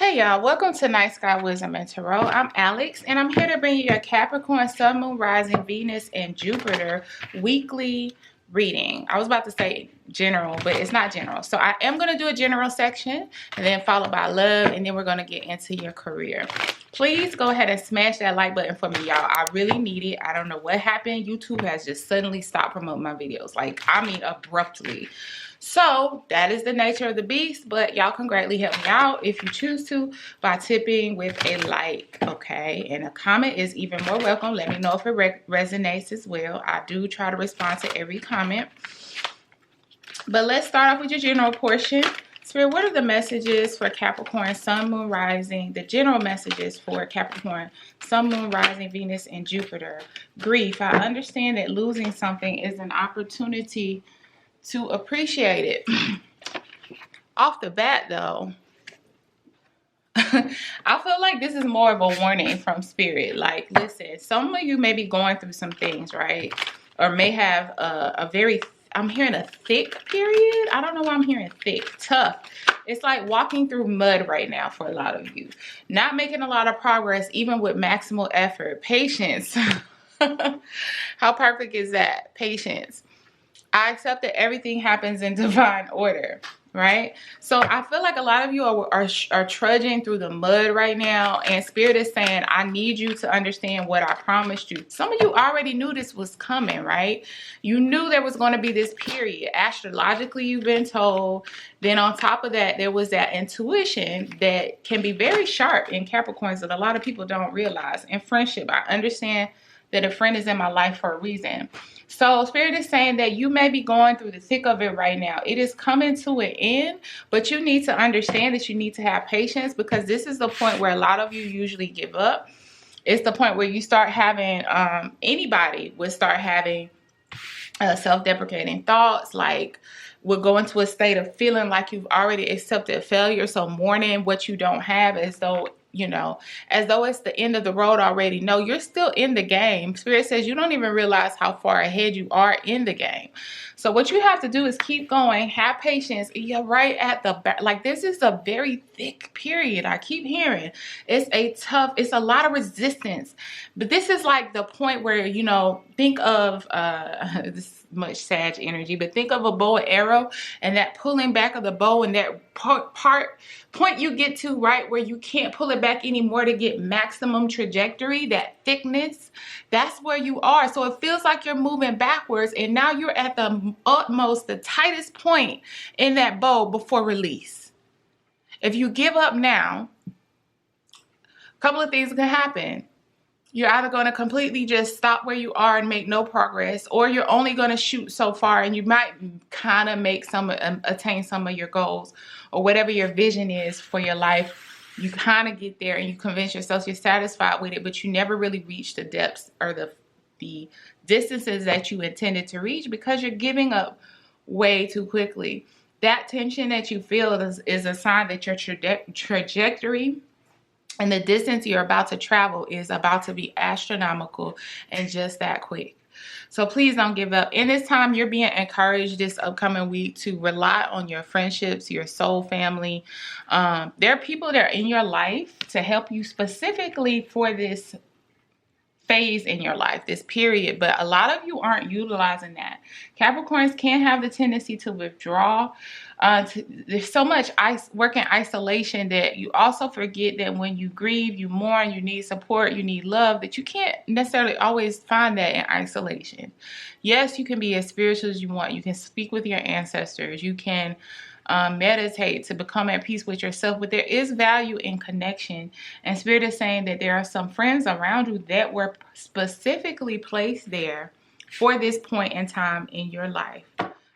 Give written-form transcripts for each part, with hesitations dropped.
Hey y'all, welcome to Night Sky Wisdom and Tarot. I'm Alex and I'm here to bring you your Capricorn, Sun, Moon, Rising, Venus, and Jupiter weekly reading. I was about to say general, but it's not general. So I am going to do a general section and then followed by love, and then we're going to get into your career. Please go ahead and smash that like button for me, y'all. I really need it. I don't know what happened. YouTube has just suddenly stopped promoting my videos. Like, I mean, abruptly. So that is the nature of the beast, but y'all can greatly help me out if you choose to by tipping with a like, okay? And a comment is even more welcome. Let me know if it resonates as well. I do try to respond to every comment. But let's start off with your general portion. Spirit, what are the messages for Capricorn, Sun, Moon, Rising? The general messages for Capricorn, Sun, Moon, Rising, Venus, and Jupiter. Grief. I understand that losing something is an opportunity to appreciate it. Off the bat though, I feel like this is more of a warning from Spirit. Like, listen, some of you may be going through some things, right? Or may have a very, I'm hearing a thick period. I don't know why I'm hearing thick, tough. It's like walking through mud right now for a lot of you. Not making a lot of progress, even with maximal effort. Patience. How perfect is that? Patience. I accept that everything happens in divine order, right? So I feel like a lot of you are trudging through the mud right now, and Spirit is saying, I need you to understand what I promised you. Some of you already knew this was coming, right? You knew there was going to be this period. Astrologically, you've been told. Then on top of that, there was that intuition that can be very sharp in Capricorns that a lot of people don't realize. In friendship, I understand that a friend is in my life for a reason. So Spirit is saying that you may be going through the thick of it right now. It is coming to an end, but you need to understand that you need to have patience, because this is the point where a lot of you usually give up. It's the point where you start having, anybody would start having self-deprecating thoughts, like would go into a state of feeling like you've already accepted failure. So mourning what you don't have as though, you know, as though it's the end of the road already. No, you're still in the game. Spirit says you don't even realize how far ahead you are in the game. So what you have to do is keep going, have patience. You're right at the back. Like, this is a very thick period. I keep hearing it's a lot of resistance. But this is like the point where, you know, think of this much Sag energy, but think of a bow and arrow, and that pulling back of the bow, and that point you get to right where you can't pull it back anymore to get maximum trajectory, that thickness, that's where you are. So it feels like you're moving backwards, and now you're at the utmost, the tightest point in that bow before release. If you give up now, a couple of things can happen. You're either going to completely just stop where you are and make no progress, or you're only going to shoot so far, and you might kind of attain some of your goals, or whatever your vision is for your life. You kind of get there and you convince yourself you're satisfied with it, but you never really reach the depths or the distances that you intended to reach, because you're giving up way too quickly. That tension that you feel is a sign that your trajectory and the distance you're about to travel is about to be astronomical and just that quick. So please don't give up. In this time, you're being encouraged this upcoming week to rely on your friendships, your soul family. There are people that are in your life to help you specifically for this phase in your life, this period, but a lot of you aren't utilizing that. Capricorns can have the tendency to withdraw. There's so much work in isolation that you also forget that when you grieve, you mourn, you need support, you need love, that you can't necessarily always find that in isolation. Yes, you can be as spiritual as you want. You can speak with your ancestors. You can meditate to become at peace with yourself, but there is value in connection, and Spirit is saying that there are some friends around you that were specifically placed there for this point in time in your life.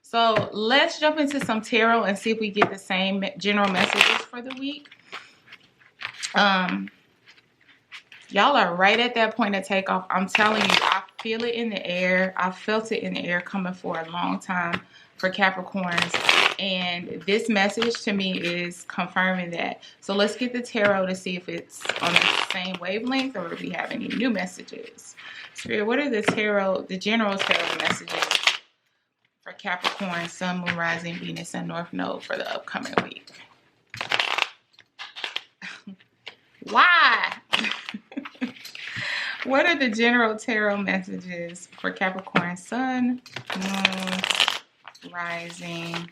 So let's jump into some tarot and see if we get the same general messages for the week. Y'all are right at that point of takeoff. I'm telling you, I feel it in the air. I felt it in the air coming for a long time for Capricorns, and this message to me is confirming that. So let's get the tarot to see if it's on the same wavelength, or if we have any new messages. Spirit, what are the general tarot messages for Capricorn, Sun, Moon, Rising, Venus, and North Node for the upcoming week? Why? What are the general tarot messages for Capricorn Sun, Moon, Rising,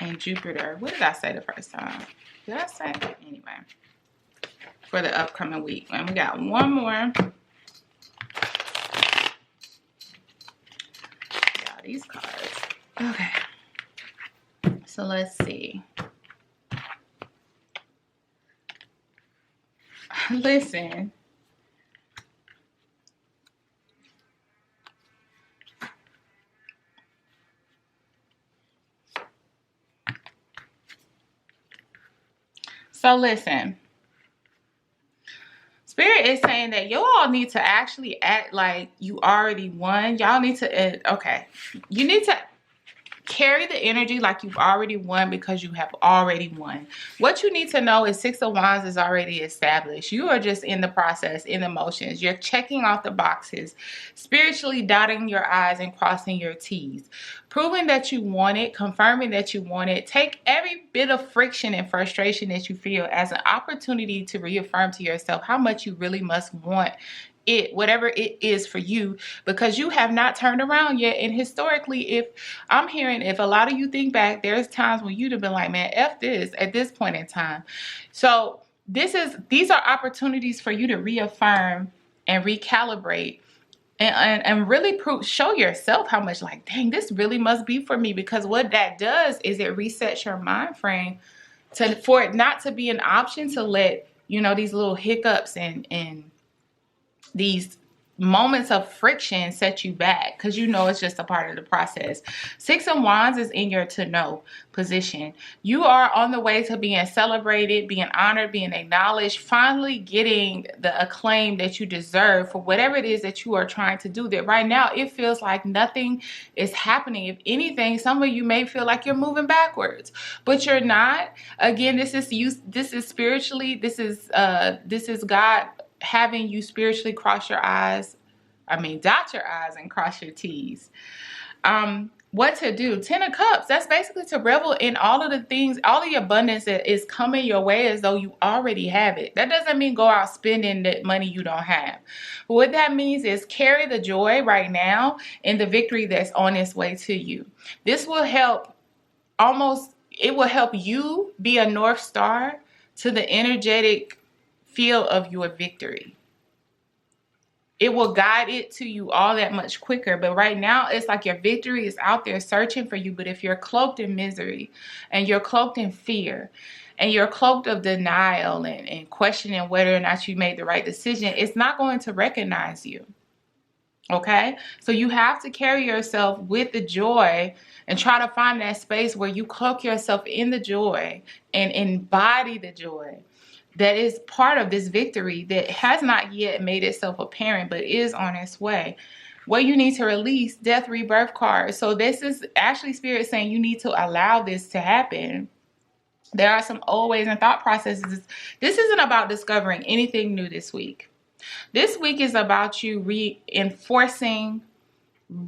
and Jupiter? What did I say the first time? Did I say? Anyway, for the upcoming week. And we got one more. Yeah, these cards. Okay. So let's see. Listen. So listen. Spirit is saying that you all need to actually act like you already won. Y'all need to, okay. You need to carry the energy like you've already won because you have already won. What you need to know is Six of Wands is already established. You are just in the process, in the motions. You're checking off the boxes, spiritually dotting your I's and crossing your T's, proving that you want it, confirming that you want it. Take every bit of friction and frustration that you feel as an opportunity to reaffirm to yourself how much you really must want it, whatever it is for you, because you have not turned around yet. And historically, if I'm hearing, if a lot of you think back, there's times when you'd have been like, man, F this at this point in time. So these are opportunities for you to reaffirm and recalibrate and really show yourself how much, like, dang, this really must be for me. Because what that does is it resets your mind frame for it not to be an option to let, you know, these little hiccups and these moments of friction set you back, because you know it's just a part of the process. Six of Wands is in your to know position. You are on the way to being celebrated, being honored, being acknowledged, finally getting the acclaim that you deserve for whatever it is that you are trying to do. That right now it feels like nothing is happening. If anything, some of you may feel like you're moving backwards, but you're not. Again, this is you. This is spiritually. This is God having you spiritually dot your I's and cross your T's. What to do? 10 of Cups, that's basically to revel in all of the things, all the abundance that is coming your way as though you already have it. That doesn't mean go out spending the money you don't have. But what that means is carry the joy right now and the victory that's on its way to you. This will help it will help you be a North Star to the energetic feel of your victory. It will guide it to you all that much quicker. But right now, it's like your victory is out there searching for you. But if you're cloaked in misery and you're cloaked in fear and you're cloaked of denial and questioning whether or not you made the right decision, it's not going to recognize you. Okay? So you have to carry yourself with the joy and try to find that space where you cloak yourself in the joy and embody the joy that is part of this victory that has not yet made itself apparent, but is on its way. What you need to release, death, rebirth card. So this is actually Spirit saying you need to allow this to happen. There are some old ways and thought processes. This isn't about discovering anything new this week. This week is about you reinforcing,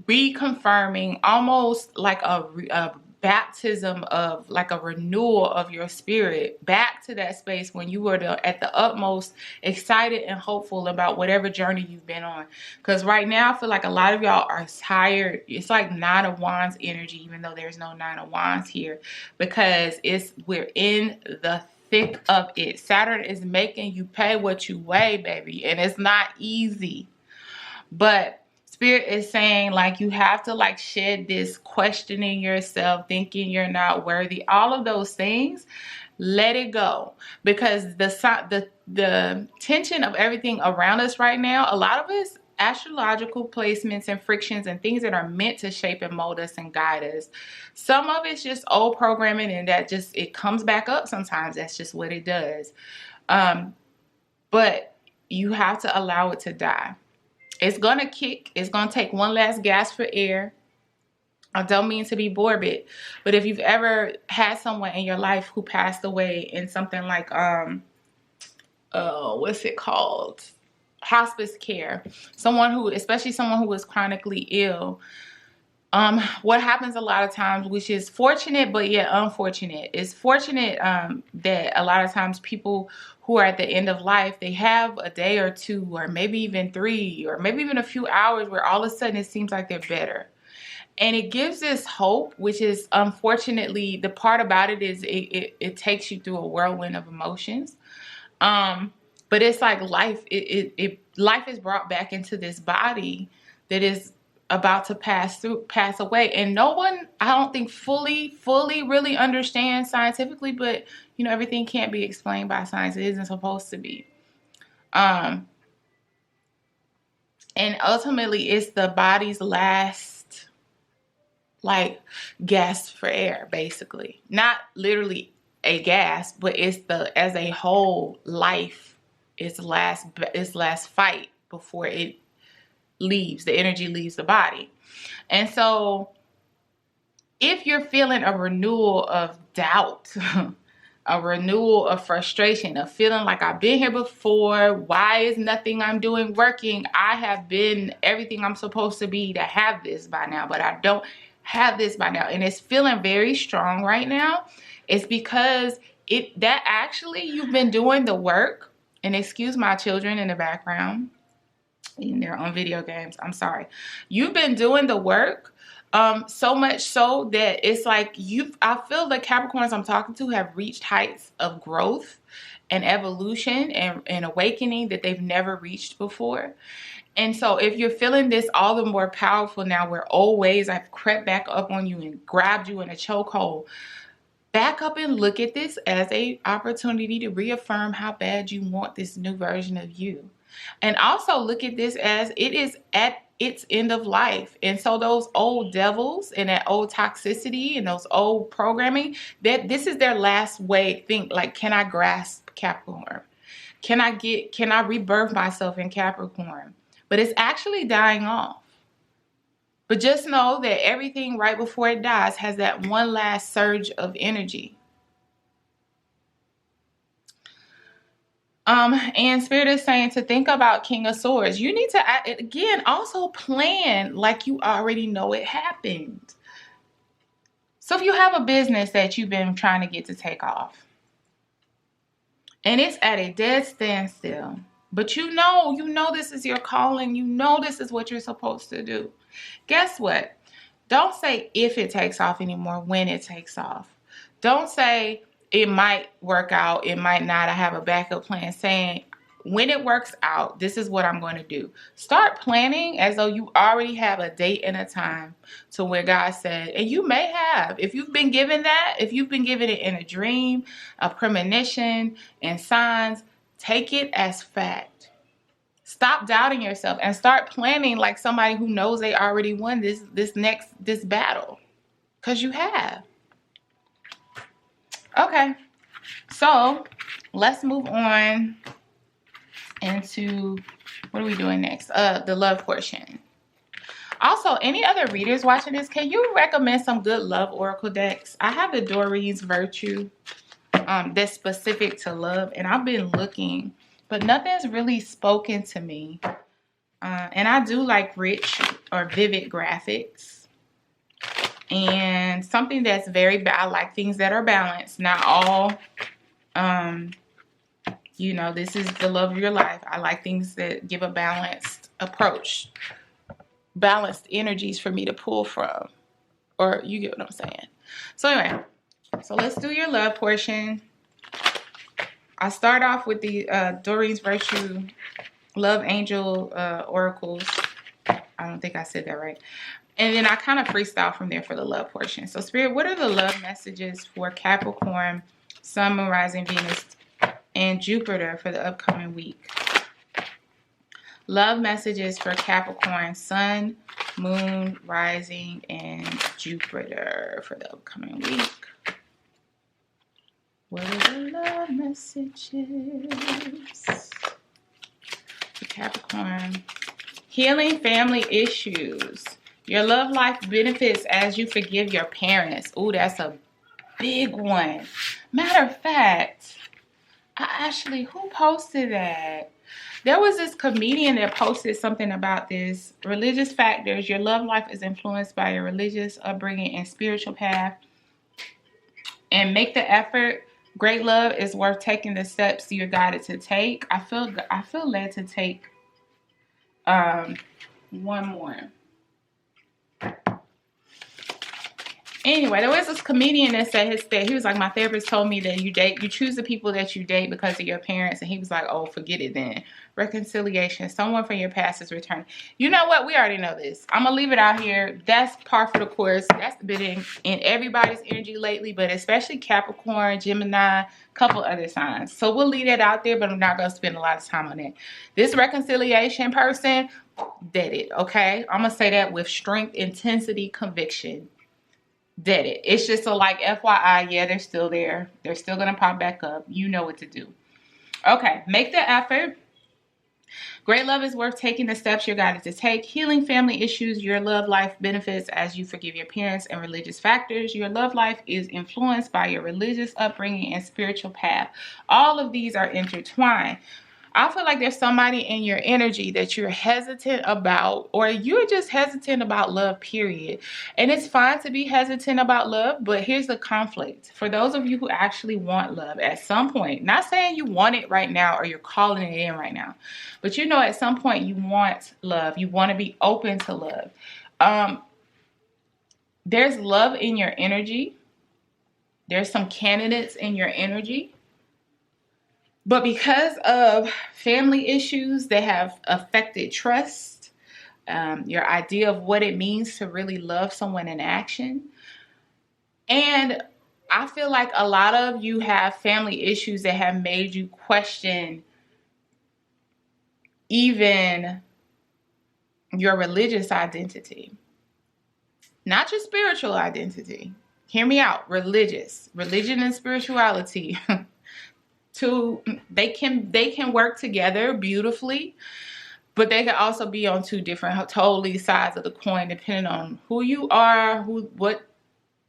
reconfirming, almost like a baptism of, like a renewal of your spirit back to that space when you were at the utmost excited and hopeful about whatever journey you've been on. Because right now I feel like a lot of y'all are tired. It's like Nine of Wands energy, even though there's no Nine of Wands here, because we're in the thick of it. Saturn is making you pay what you weigh, baby, and it's not easy. But Spirit is saying, like, you have to, like, shed this questioning yourself, thinking you're not worthy. All of those things, let it go. Because the tension of everything around us right now, a lot of us, astrological placements and frictions and things that are meant to shape and mold us and guide us. Some of it's just old programming, and that just, it comes back up sometimes. That's just what it does. But you have to allow it to die. It's going to kick. It's going to take one last gasp for air. I don't mean to be morbid, but if you've ever had someone in your life who passed away in something like, what's it called? Hospice care. Especially someone who was chronically ill. What happens a lot of times, which is fortunate but yet unfortunate, is fortunate that a lot of times people who are at the end of life, they have a day or two or maybe even 3 or maybe even a few hours where all of a sudden it seems like they're better. And it gives this hope, which is unfortunately, the part about it is it takes you through a whirlwind of emotions. But it's like life, life is brought back into this body that is about to pass away. And no one, I don't think fully really understands scientifically, but you know, everything can't be explained by science. It isn't supposed to be. And ultimately it's the body's last, like, gasp for air, basically. Not literally a gasp, but it's the, as a whole, life, its last fight before it leaves, the energy leaves the body. And so if you're feeling a renewal of doubt, a renewal of frustration, of feeling like I've been here before, why is nothing I'm doing working? I have been everything I'm supposed to be to have this by now, but I don't have this by now, and it's feeling very strong right now, it's because that actually you've been doing the work. And excuse my children in the background, and they're on video games, I'm sorry. You've been doing the work, so much so that it's like I feel the Capricorns I'm talking to have reached heights of growth and evolution and awakening that they've never reached before. And so if you're feeling this all the more powerful now, where old ways have crept back up on you and grabbed you in a chokehold, back up and look at this as an opportunity to reaffirm how bad you want this new version of you. And also look at this as it is at its end of life. And so those old devils and that old toxicity and those old programming, that this is their last way. Think like, can I grasp Capricorn? Can I rebirth myself in Capricorn? But it's actually dying off. But just know that everything right before it dies has that one last surge of energy. And Spirit is saying to think about King of Swords. You need to, again, also plan like you already know it happened. So if you have a business that you've been trying to get to take off, and it's at a dead standstill, but you know this is your calling, you know this is what you're supposed to do. Guess what? Don't say if it takes off anymore, when it takes off. Don't say it might work out, it might not, I have a backup plan. Saying when it works out, this is what I'm going to do. Start planning as though you already have a date and a time to where God said, and you may have, if you've been given that, if you've been given it in a dream, a premonition, and signs, take it as fact. Stop doubting yourself and start planning like somebody who knows they already won this battle. Because you have. Okay. So let's move on into, what are we doing next? The love portion. Also, any other readers watching this, can you recommend some good love oracle decks? I have the Doreen's Virtue that's specific to love, and I've been looking, but nothing's really spoken to me. And I do like rich or vivid graphics. And something that's I like things that are balanced. Not all, this is the love of your life. I like things that give a balanced approach. Balanced energies for me to pull from. Or you get what I'm saying. So anyway, so let's do your love portion. I start off with the Doreen's Virtue Love Angel Oracles. I don't think I said that right. And then I kind of freestyle from there for the love portion. So Spirit, what are the love messages for Capricorn, Sun, Moon, Rising, Venus, and Jupiter for the upcoming week? Love messages for Capricorn, Sun, Moon, Rising, and Jupiter for the upcoming week. What are the love messages for Capricorn? Healing family issues. Your love life benefits as you forgive your parents. Ooh, that's a big one. Matter of fact, who posted that? There was this comedian that posted something about this. Religious factors. Your love life is influenced by your religious upbringing and spiritual path. And make the effort. Great love is worth taking the steps you're guided to take. I feel led to take one more. Anyway, there was this comedian that said he was like, my therapist told me that you choose the people that you date because of your parents. And he was like, oh, forget it then. Reconciliation. Someone from your past is returning. You know what? We already know this. I'm going to leave it out here. That's par for the course. That's been in everybody's energy lately, but especially Capricorn, Gemini, a couple other signs. So we'll leave that out there, but I'm not going to spend a lot of time on it. This reconciliation person, did it, okay? I'm going to say that with strength, intensity, conviction. Did it. It's just a like FYI, yeah, they're still there. They're still going to pop back up. You know what to do. Okay, make the effort. Great love is worth taking the steps you're guided to take. Healing family issues. Your love life benefits as you forgive your parents and religious factors. Your love life is influenced by your religious upbringing and spiritual path. All of these are intertwined. I feel like there's somebody in your energy that you're hesitant about, or you're just hesitant about love, period. And it's fine to be hesitant about love, but here's the conflict. For those of you who actually want love at some point, not saying you want it right now or you're calling it in right now, but you know at some point you want love. You want to be open to love. There's love in your energy. There's some candidates in your energy. But because of family issues that have affected trust, your idea of what it means to really love someone in action, and I feel like a lot of you have family issues that have made you question even your religious identity, not your spiritual identity. Hear me out. Religion and spirituality. They can work together beautifully, but they can also be on two different totally sides of the coin, depending on who you are, what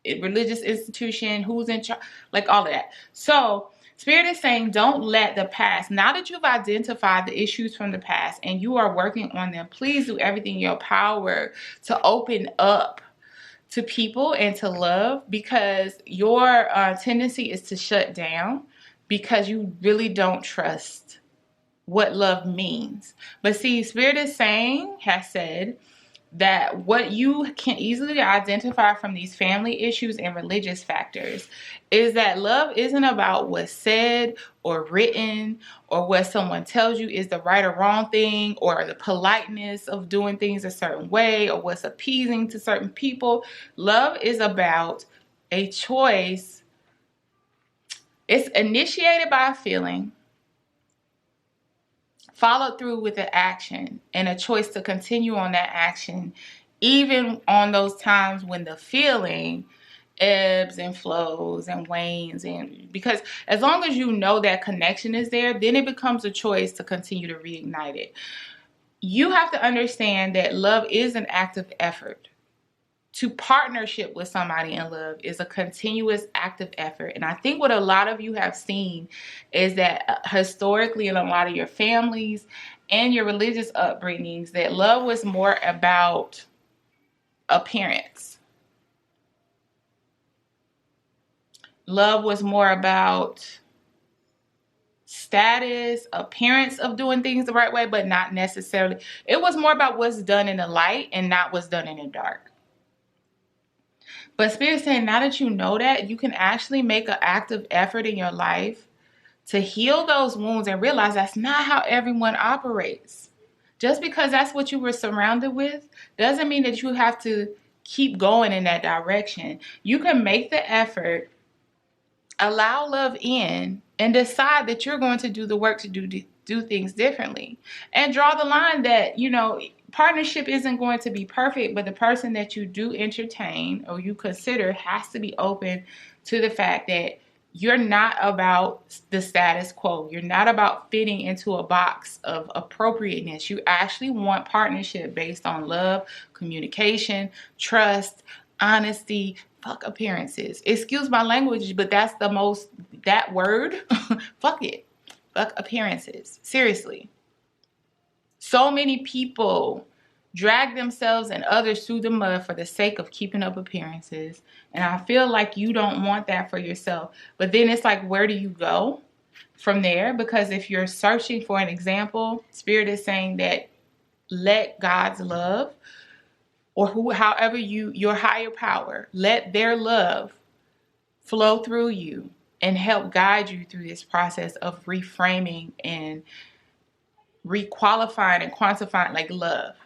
religious institution, who's in charge, like all of that. So Spirit is saying, don't let the past, now that you've identified the issues from the past and you are working on them, please do everything in your power to open up to people and to love, because your tendency is to shut down because you really don't trust what love means. But see, Spirit is saying, has said, that what you can easily identify from these family issues and religious factors is that love isn't about what's said or written or what someone tells you is the right or wrong thing or the politeness of doing things a certain way or what's appeasing to certain people. Love is about a choice. It's initiated by a feeling, followed through with an action, and a choice to continue on that action, even on those times when the feeling ebbs and flows and wanes. And because as long as you know that connection is there, then it becomes a choice to continue to reignite it. You have to understand that love is an active effort. To partnership with somebody in love is a continuous active effort. And I think what a lot of you have seen is that historically in a lot of your families and your religious upbringings, that love was more about appearance. Love was more about status, appearance of doing things the right way, but not necessarily. It was more about what's done in the light and not what's done in the dark. But Spirit's saying, now that you know that, you can actually make an active effort in your life to heal those wounds and realize that's not how everyone operates. Just because that's what you were surrounded with doesn't mean that you have to keep going in that direction. You can make the effort, allow love in, and decide that you're going to do the work to do things differently. And draw the line that, you know, partnership isn't going to be perfect, but the person that you do entertain or you consider has to be open to the fact that you're not about the status quo. You're not about fitting into a box of appropriateness. You actually want partnership based on love, communication, trust, honesty, fuck appearances. Excuse my language, but that's the most, that word, fuck it. Fuck appearances. Seriously. So many people drag themselves and others through the mud for the sake of keeping up appearances. And I feel like you don't want that for yourself. But then it's like, where do you go from there? Because if you're searching for an example, Spirit is saying that let God's love, or however your higher power, let their love flow through you and help guide you through this process of reframing and requalifying and quantifying like love.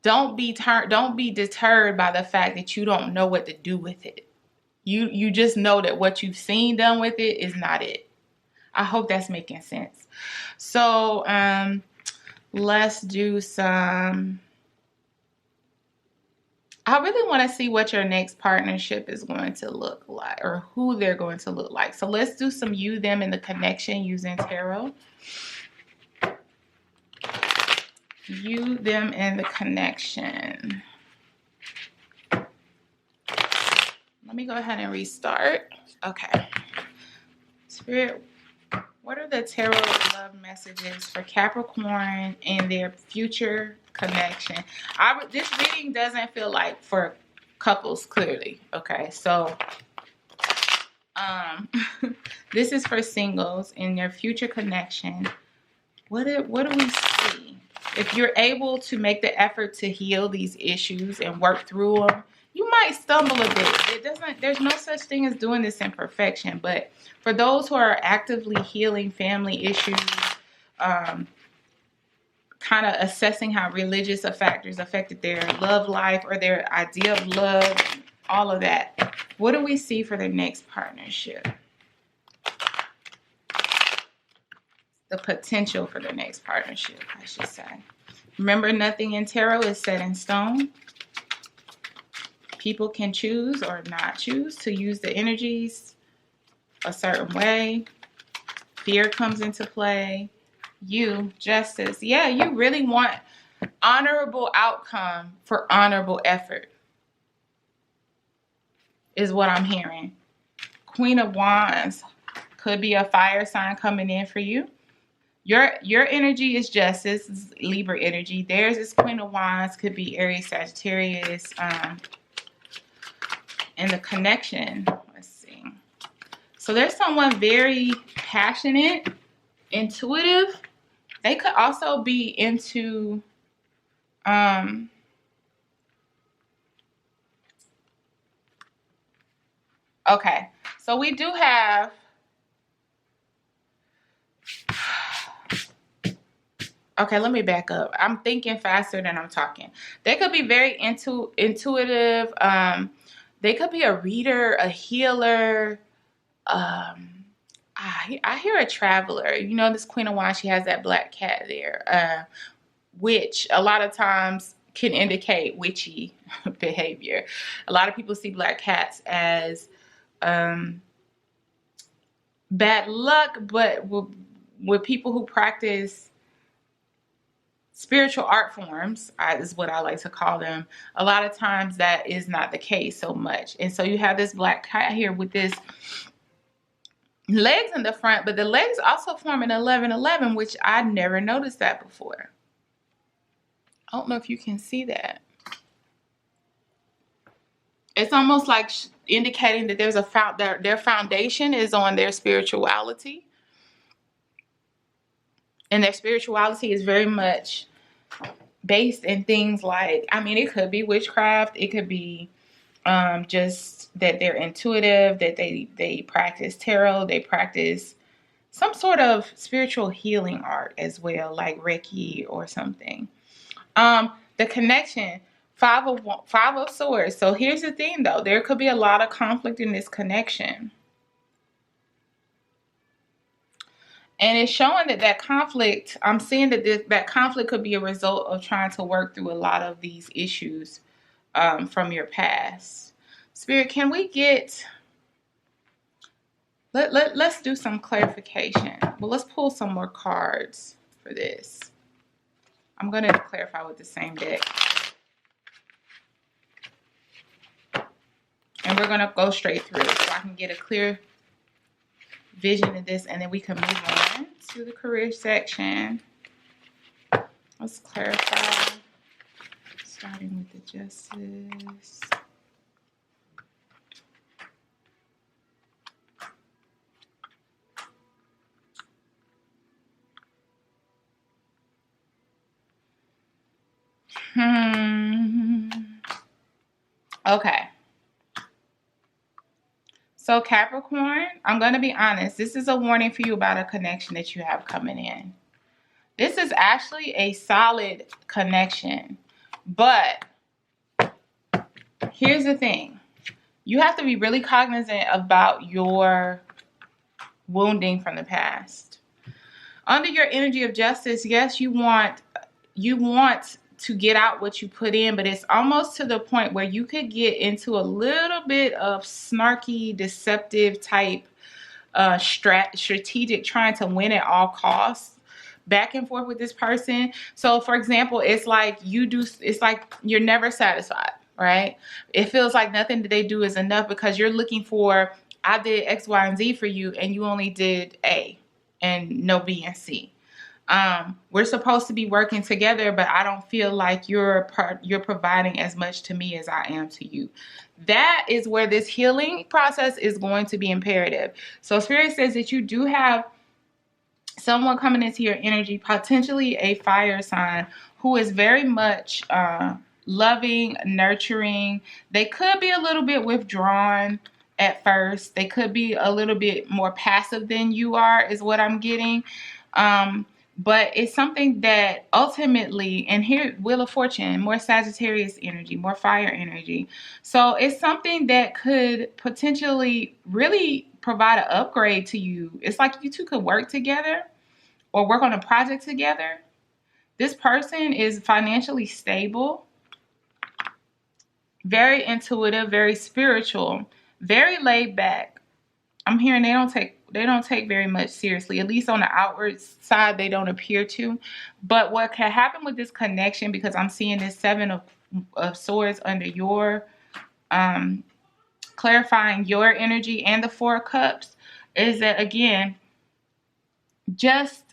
Don't be deterred by the fact that you don't know what to do with it. You just know that what you've seen done with it is not it. I hope that's making sense. So let's do some. I really want to see what your next partnership is going to look like, or who they're going to look like. So let's do some you, them, and the connection using tarot. You, them, and the connection. Let me go ahead and restart. Okay. Spirit, what are the tarot love messages for Capricorn and their future connection? This reading doesn't feel like for couples, clearly. Okay, so this is for singles and their future connection. What do we see? If you're able to make the effort to heal these issues and work through them, you might stumble a bit. There's no such thing as doing this in perfection. But for those who are actively healing family issues, kind of assessing how religious factors affected their love life or their idea of love, and all of that, what do we see for their next partnership? The potential for the next partnership, I should say. Remember, nothing in tarot is set in stone. People can choose or not choose to use the energies a certain way. Fear comes into play. You, justice. Yeah, you really want honorable outcome for honorable effort, is what I'm hearing. Queen of Wands could be a fire sign coming in for you. Your energy is justice, is Libra energy. Theirs is Queen of Wands, could be Aries, Sagittarius. And the connection, let's see. So there's someone very passionate, intuitive. They could also be into okay, so we do have okay, let me back up. I'm thinking faster than I'm talking. They could be very intuitive. They could be a reader, a healer. I hear a traveler. You know, this Queen of Wands, she has that black cat there, which a lot of times can indicate witchy behavior. A lot of people see black cats as bad luck, but with people who practice spiritual art forms, is what I like to call them, a lot of times that is not the case so much. And so you have this black cat here with this legs in the front, but the legs also form an 11-11, which I never noticed that before. I don't know if you can see that. It's almost like indicating that there's their foundation is on their spirituality. And their spirituality is very much based in things like, I mean, it could be witchcraft. It could be just that they're intuitive, that they practice tarot. They practice some sort of spiritual healing art as well, like Reiki or something. The connection, five of swords. So here's the thing, though. There could be a lot of conflict in this connection. And it's showing that conflict, I'm seeing that conflict could be a result of trying to work through a lot of these issues from your past. Spirit, can we get, let's do some clarification. Well, let's pull some more cards for this. I'm going to clarify with the same deck. And we're going to go straight through so I can get a clear vision of this, and then we can move on to the career section. Let's clarify, starting with the Justice. Okay. So Capricorn, I'm going to be honest. This is a warning for you about a connection that you have coming in. This is actually a solid connection. But here's the thing. You have to be really cognizant about your wounding from the past. Under your energy of Justice, yes, you want to get out what you put in, but it's almost to the point where you could get into a little bit of snarky, deceptive type strategic, trying to win at all costs, back and forth with this person. So for example, it's like you're never satisfied, right? It feels like nothing that they do is enough because you're looking for, I did X, Y, and Z for you, and you only did A and no B and C. We're supposed to be working together, but I don't feel like you're providing as much to me as I am to you. That is where this healing process is going to be imperative. So Spirit says that you do have someone coming into your energy, potentially a fire sign, who is very much loving, nurturing. They could be a little bit withdrawn at first. They could be a little bit more passive than you are, is what I'm getting. But it's something that ultimately, and here, Wheel of Fortune, more Sagittarius energy, more fire energy. So it's something that could potentially really provide an upgrade to you. It's like you two could work together or work on a project together. This person is financially stable, very intuitive, very spiritual, very laid back. I'm hearing they don't take very much seriously, at least on the outward side. They don't appear to. But what can happen with this connection, because I'm seeing this Seven of Swords under your clarifying your energy, and the Four of Cups, is that again, just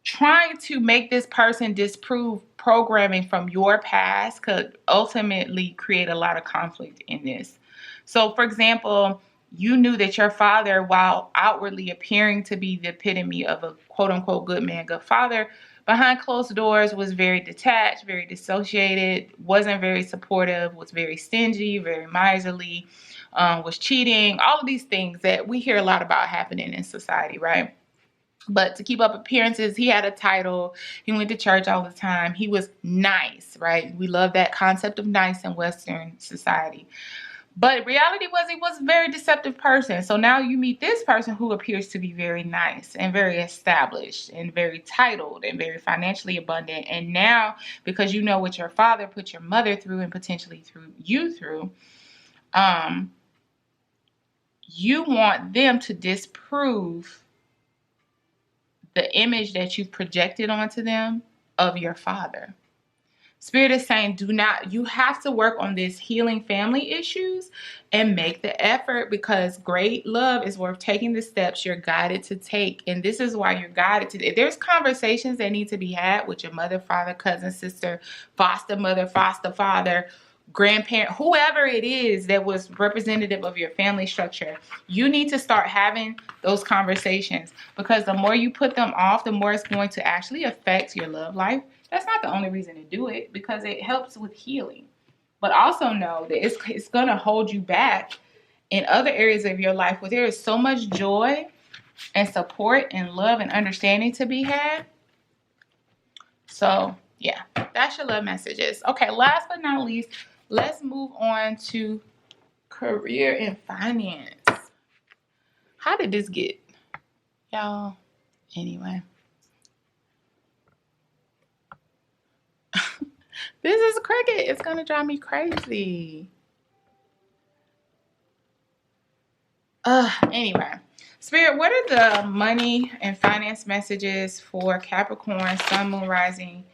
trying to make this person disprove programming from your past could ultimately create a lot of conflict in this. So for example, you knew that your father, while outwardly appearing to be the epitome of a quote-unquote good man, good father, behind closed doors was very detached, very dissociated, wasn't very supportive, was very stingy, very miserly, was cheating, all of these things that we hear a lot about happening in society, right? But to keep up appearances, he had a title. He went to church all the time. He was nice, right? We love that concept of nice in Western society. But reality was, he was a very deceptive person. So now you meet this person who appears to be very nice and very established and very titled and very financially abundant. And now, because you know what your father put your mother through and potentially through you through, you want them to disprove the image that you've projected onto them of your father. Spirit is saying, you have to work on this healing family issues and make the effort, because great love is worth taking the steps you're guided to take. And this is why you're guided to. There's conversations that need to be had with your mother, father, cousin, sister, foster mother, foster father, grandparent, whoever it is that was representative of your family structure. You need to start having those conversations, because the more you put them off, the more it's going to actually affect your love life. That's not the only reason to do it, because it helps with healing. But also know that it's going to hold you back in other areas of your life where there is so much joy and support and love and understanding to be had. So, yeah, that's your love messages. Okay, last but not least, let's move on to career and finance. How did this get, y'all? Anyway. This is cricket. It's going to drive me crazy. Anyway. Spirit, what are the money and finance messages for Capricorn, Sun, Moon, Rising,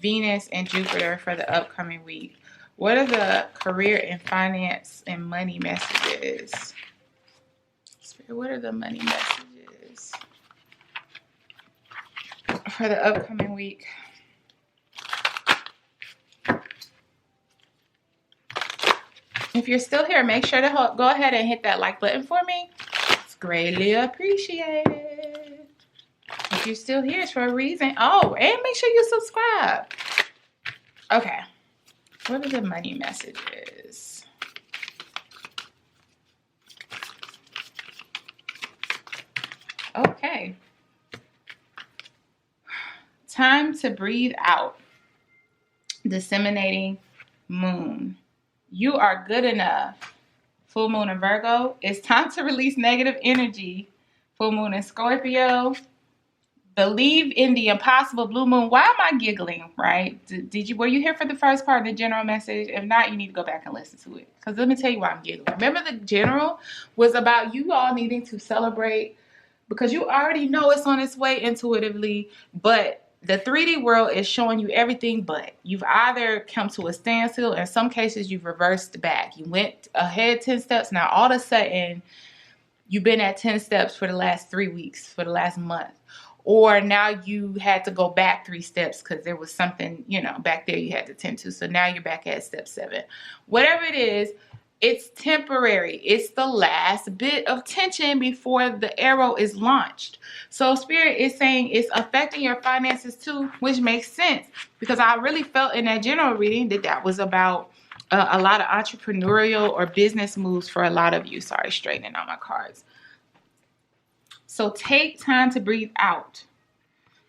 Venus, and Jupiter for the upcoming week? What are the career and finance and money messages? Spirit, what are the money messages? messages for the upcoming week. If you're still here, make sure to go ahead and hit that like button for me. It's greatly appreciated. If you're still here, it's for a reason. Oh, and make sure you subscribe. Okay. What are the money messages? Okay. Time to breathe out. Disseminating moon. You are good enough. Full moon in Virgo. It's time to release negative energy. Full moon in Scorpio. Believe in the impossible. Blue moon. Why am I giggling, right? Were you here for the first part of the general message? If not, you need to go back and listen to it. Because let me tell you why I'm giggling. Remember, the general was about you all needing to celebrate because you already know it's on its way intuitively, but the 3D world is showing you everything, but you've either come to a standstill. In some cases, you've reversed back. You went ahead 10 steps. Now, all of a sudden, you've been at 10 steps for the last 3 weeks, for the last month. Or now you had to go back 3 steps because there was something, back there you had to tend to. So now you're back at step 7. Whatever it is, it's temporary. It's the last bit of tension before the arrow is launched. So Spirit is saying it's affecting your finances too, which makes sense because I really felt in that general reading that was about a lot of entrepreneurial or business moves for a lot of you. Sorry, straightening out my cards. So take time to breathe out.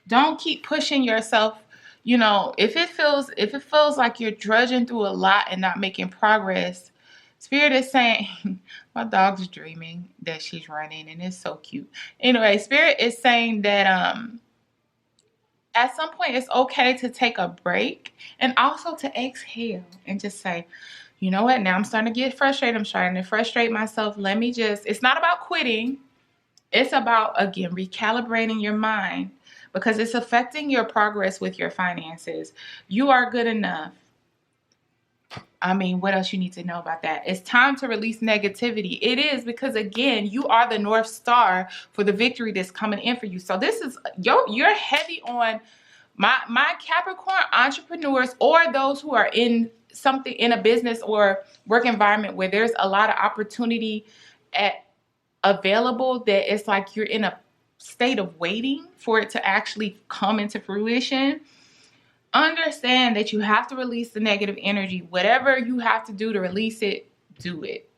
Don't keep pushing yourself. If it feels like you're drudging through a lot and not making progress, Spirit is saying, my dog's dreaming that she's running and it's so cute. Anyway, Spirit is saying that at some point it's okay to take a break and also to exhale and just say, you know what, now I'm starting to get frustrated. I'm starting to frustrate myself. It's not about quitting. It's about, again, recalibrating your mind because it's affecting your progress with your finances. You are good enough. I mean, what else you need to know about that? It's time to release negativity. It is because, again, you are the North Star for the victory that's coming in for you. So this is, you're heavy on my Capricorn entrepreneurs or those who are in something, in a business or work environment where there's a lot of opportunity available that it's like you're in a state of waiting for it to actually come into fruition. Understand that you have to release the negative energy. Whatever you have to do to release it, do it.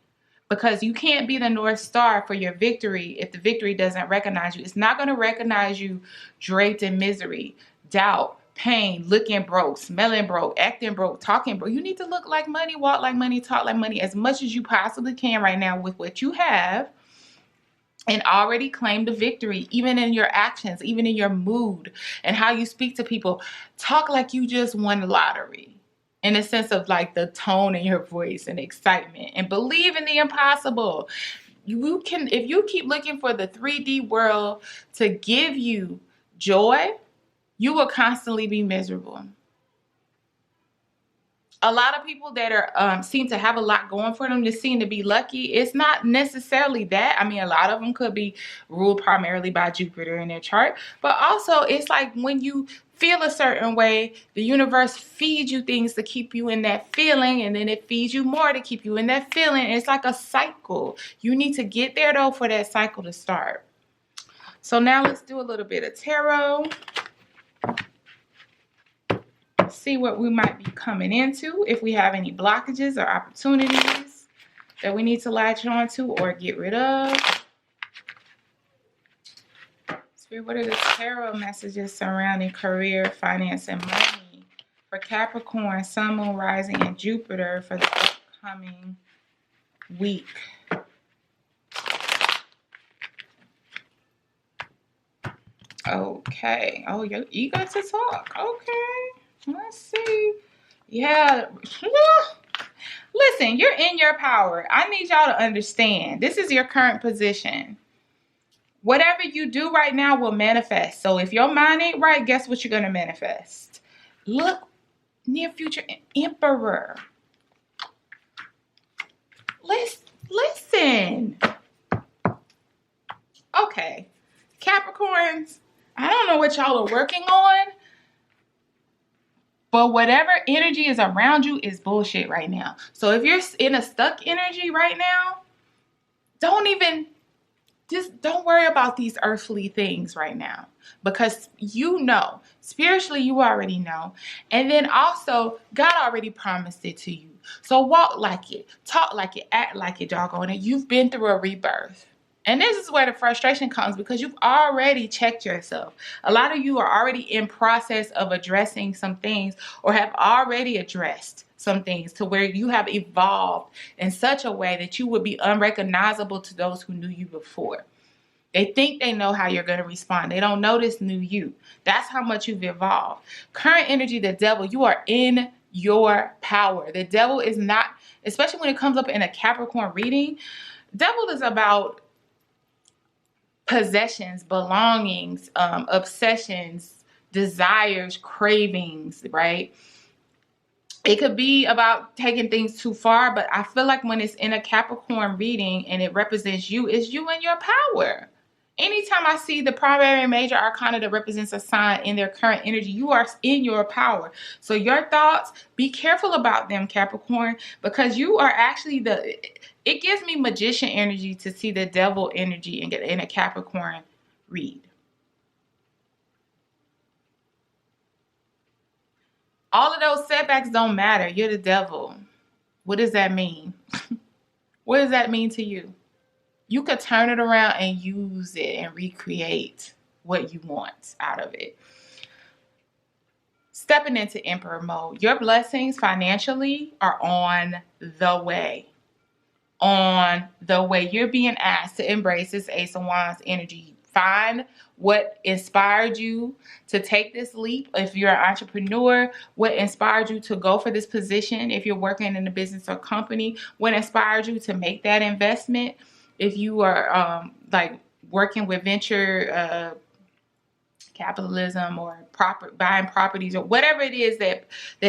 Because you can't be the North Star for your victory if the victory doesn't recognize you. It's not going to recognize you draped in misery, doubt, pain, looking broke, smelling broke, acting broke, talking broke. You need to look like money, walk like money, talk like money as much as you possibly can right now with what you have. And already claim the victory, even in your actions, even in your mood and how you speak to people. Talk like you just won the lottery in a sense of like the tone in your voice and excitement, and believe in the impossible. You can, if you keep looking for the 3D world to give you joy, you will constantly be miserable. A lot of people that are seem to have a lot going for them, just seem to be lucky. It's not necessarily that. I mean, a lot of them could be ruled primarily by Jupiter in their chart. But also, it's like when you feel a certain way, the universe feeds you things to keep you in that feeling. And then it feeds you more to keep you in that feeling. It's like a cycle. You need to get there, though, for that cycle to start. So now let's do a little bit of tarot. See what we might be coming into, if we have any blockages or opportunities that we need to latch on to or get rid of. Spirit, what are the tarot messages surrounding career, finance, and money for Capricorn, Sun, Moon, Rising, and Jupiter for the upcoming week? Okay. Oh, you're eager to talk. Okay. Let's see. Yeah. Listen, you're in your power. I need y'all to understand. This is your current position. Whatever you do right now will manifest. So if your mind ain't right, guess what you're going to manifest? Look, near future emperor. Listen. Okay. Capricorns, I don't know what y'all are working on, but whatever energy is around you is bullshit right now. So if you're in a stuck energy right now, don't worry about these earthly things right now, because you know, spiritually you already know. And then also, God already promised it to you. So walk like it, talk like it, act like it, doggone it. You've been through a rebirth. And this is where the frustration comes, because you've already checked yourself. A lot of you are already in process of addressing some things, or have already addressed some things to where you have evolved in such a way that you would be unrecognizable to those who knew you before. They think they know how you're going to respond. They don't know this new you. That's how much you've evolved. Current energy, the devil, you are in your power. The devil is not, especially when it comes up in a Capricorn reading, devil is about possessions, belongings, obsessions, desires, cravings, right? It could be about taking things too far, but I feel like when it's in a Capricorn reading and it represents you, it's you in your power. Anytime I see the primary and major arcana that represents a sign in their current energy, you are in your power. So your thoughts, be careful about them, Capricorn, because you are actually it gives me magician energy to see the devil energy in a Capricorn read. All of those setbacks don't matter. You're the devil. What does that mean? What does that mean to you? You could turn it around and use it and recreate what you want out of it. Stepping into Emperor mode. Your blessings financially are on the way. On the way. You're being asked to embrace this Ace of Wands energy. Find what inspired you to take this leap. If you're an entrepreneur, what inspired you to go for this position? If you're working in a business or company, what inspired you to make that investment? If you are like working with venture capitalism or buying properties or whatever it is that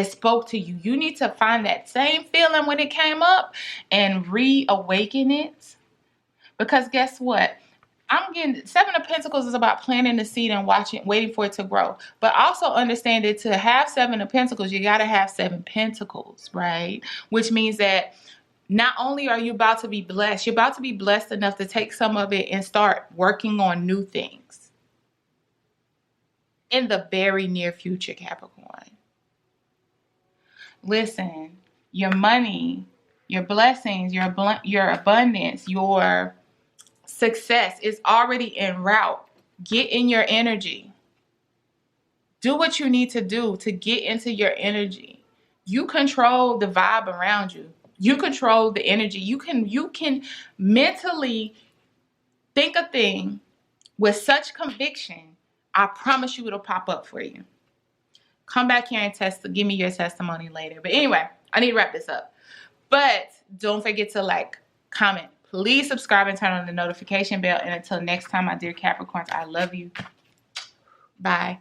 spoke to you, you need to find that same feeling when it came up and reawaken it. Because guess what? I'm getting Seven of Pentacles is about planting the seed and waiting for it to grow. But also understand that to have Seven of Pentacles, you got to have 7 pentacles, right? Which means that not only are you about to be blessed, you're about to be blessed enough to take some of it and start working on new things in the very near future, Capricorn. Listen, your money, your blessings, your abundance, your success is already en route. Get in your energy. Do what you need to do to get into your energy. You control the vibe around you. You control the energy. You can mentally think a thing with such conviction. I promise you it'll pop up for you. Come back here and give me your testimony later. But anyway, I need to wrap this up. But don't forget to like, comment. Please subscribe and turn on the notification bell. And until next time, my dear Capricorns, I love you. Bye.